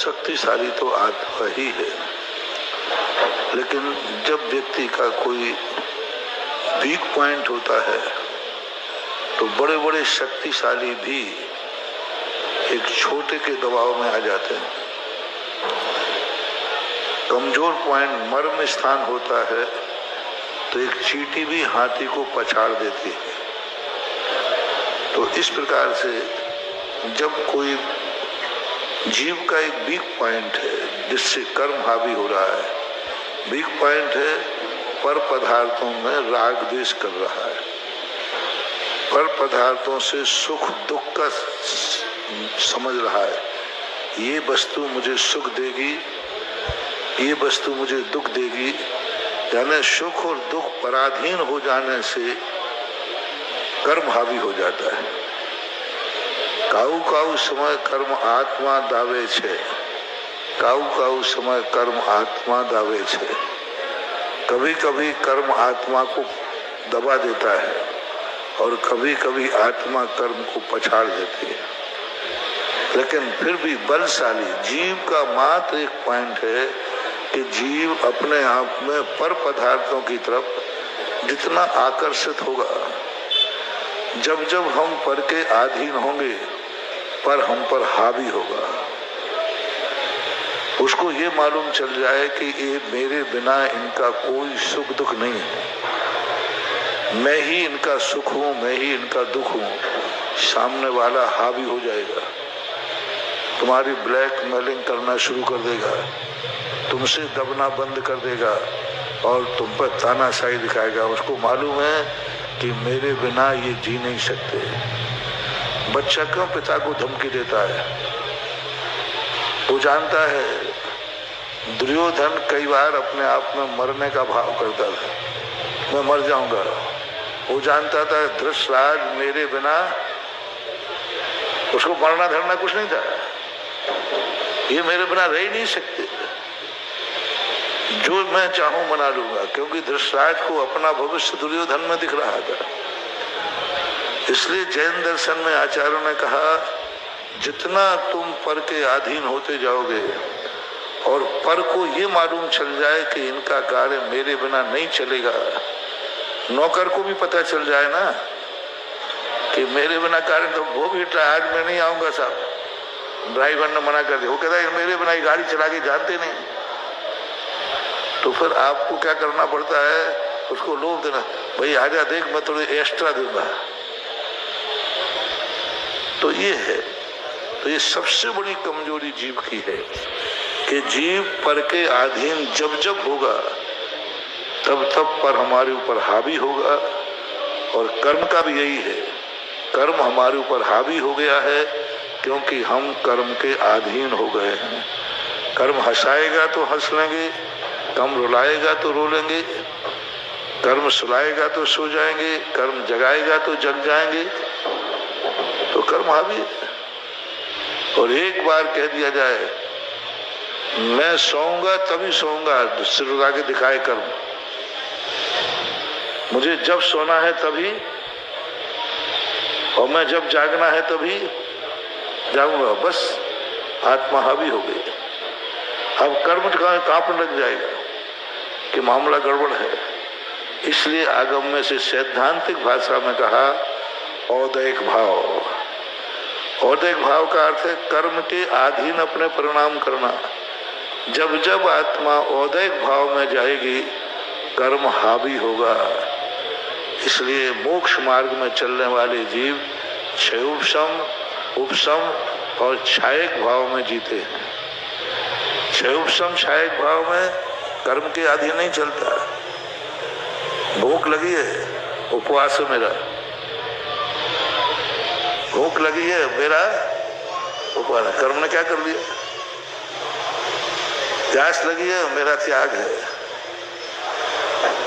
शक्तिशाली तो आत्मा ही है, लेकिन जब व्यक्ति का कोई वीक पॉइंट होता है तो बड़े बड़े शक्तिशाली भी एक छोटे के दबाव में आ जाते हैं। कमजोर पॉइंट मर्म स्थान होता है तो एक चींटी भी हाथी को पछाड़ देती है। तो इस प्रकार से जब कोई जीव का एक वीक पॉइंट है जिससे कर्म हावी हो रहा है, वीक पॉइंट है पर पदार्थों में राग द्वेष कर रहा है, पर पदार्थों से सुख दुख का समझ रहा है, ये वस्तु मुझे सुख देगी, ये वस्तु मुझे दुख देगी, यानी सुख और दुख पराधीन हो जाने से कर्म हावी हो जाता है। काऊ काऊ समय कर्म आत्मा दावे छे, काऊ काऊ समय कर्म आत्मा दावे छे। कभी कभी कर्म आत्मा को दबा देता है और कभी कभी आत्मा कर्म को पछाड़ देती है, लेकिन फिर भी बलशाली जीव का मात्र एक पॉइंट है कि जीव अपने आप में पर पदार्थों की तरफ जितना आकर्षित होगा, जब जब हम पर के अधीन होंगे पर हम पर हावी होगा। उसको ये मालूम चल जाए कि ये मेरे बिना इनका कोई सुख दुख नहीं है, मैं ही इनका सुख हूँ, मैं ही इनका दुख हूँ, सामने वाला हावी हो जाएगा, तुम्हारी ब्लैकमेलिंग करना शुरू कर देगा, तुमसे दबना बंद कर देगा और तुम पर तानाशाही दिखाएगा। उसको मालूम है कि मेरे बिना ये जी नहीं सकते। बच्चा क्यों पिता को धमकी देता है? वो जानता है दुर्योधन कई बार अपने आप में मरने का भाव करता था, मैं मर जाऊंगा। वो जानता था धृतराज मेरे बिना, उसको मरना धरना कुछ नहीं था, ये मेरे बिना रह ही नहीं सकते, जो मैं चाहूं मना लूंगा, क्योंकि धृतराज को अपना भविष्य दुर्योधन में दिख रहा था। इसलिए जैन दर्शन में आचार्यों ने कहा जितना तुम पर के अधीन होते जाओगे और पर को ये मालूम चल जाए कि इनका कार्य मेरे बिना नहीं चलेगा, नौकर को भी पता चल जाए ना कि मेरे बिना कार्य, तो वो भी आज मैं नहीं आऊंगा साहब, ड्राइवर ने मना कर दिया, वो कहता है मेरे बिना ये गाड़ी चला के जानते नहीं, तो फिर आपको क्या करना पड़ता है, उसको लोभ देना, भाई आजा देख मैं थोड़ी एक्स्ट्रा दूंगा। तो ये है, तो ये सबसे बड़ी कमजोरी जीव की है कि जीव पर के अधीन जब जब होगा तब तब पर हमारे ऊपर हावी होगा। और कर्म का भी यही है, कर्म हमारे ऊपर हावी हो गया है क्योंकि हम कर्म के अधीन हो गए हैं। कर्म हंसाएगा तो हंस लेंगे, कर्म रुलाएगा तो रो लेंगे, कर्म सुलाएगा तो सो जाएंगे, कर्म जगाएगा तो जग जाएंगे, तो कर्म हावी है। और एक बार कह दिया जाए मैं सोऊंगा तभी सोऊंगा, सिर उड़ा के दिखाए कर्म, मुझे जब सोना है तभी और मैं जब जागना है तभी जाऊंगा, बस आत्मा हावी हो गई। अब कर्म कांपने लग जाएगा कि मामला गड़बड़ है। इसलिए आगम में से सैद्धांतिक भाषा में कहा औदैक भाव। औदैक भाव का अर्थ है कर्म के अधीन अपने परिणाम करना। जब जब आत्मा औदैक भाव में जाएगी कर्म हावी होगा। इसलिए मोक्ष मार्ग में चलने वाले जीव क्षयोपशम, उपशम और छायक भाव में जीते हैं। क्षयोपशम छायक भाव में कर्म के अधीन नहीं चलता। भूख लगी है, उपवास है मेरा, भूख लगी है मेरा उपवास, कर्म ने क्या कर लिया। प्यास लगी है मेरा त्याग है।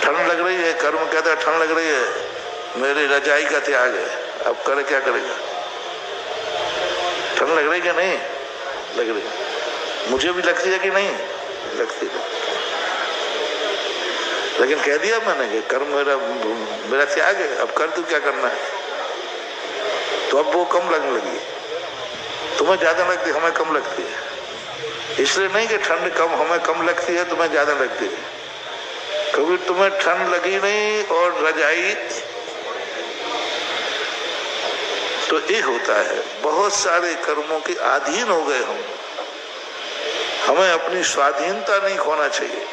ठंड लग रही है, कर्म कहता है ठंड लग रही है मेरी रजाई का त्याग है। अब करे क्या करेगा? ठंड लग रही है नहीं लग रही, मुझे भी लगती है कि नहीं लगती है, लेकिन कह दिया मैंने कि कर्म मेरा त्याग है, अब कर तू क्या करना है। तो अब वो कम लगने लगी, तुम्हें ज्यादा लगती, हमें कम लगती है। इसलिए नहीं कि ठंड कम हमें कम लगती है, तुम्हें ज्यादा लगती है, क्योंकि तुम्हें ठंड लगी नहीं और रजाई। तो ये होता है, बहुत सारे कर्मों के अधीन हो गए हम। हमें अपनी स्वाधीनता नहीं खोना चाहिए।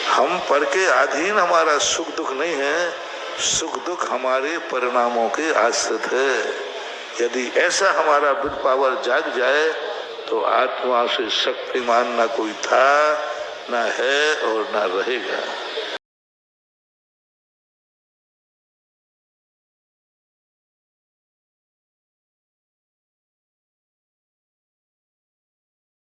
हम पर के अधीन हमारा सुख दुख नहीं है, सुख दुख हमारे परिणामों के आश्रित है। यदि ऐसा हमारा विल पावर जाग जाए तो आत्मा से शक्तिमान ना कोई था, ना है और ना रहेगा।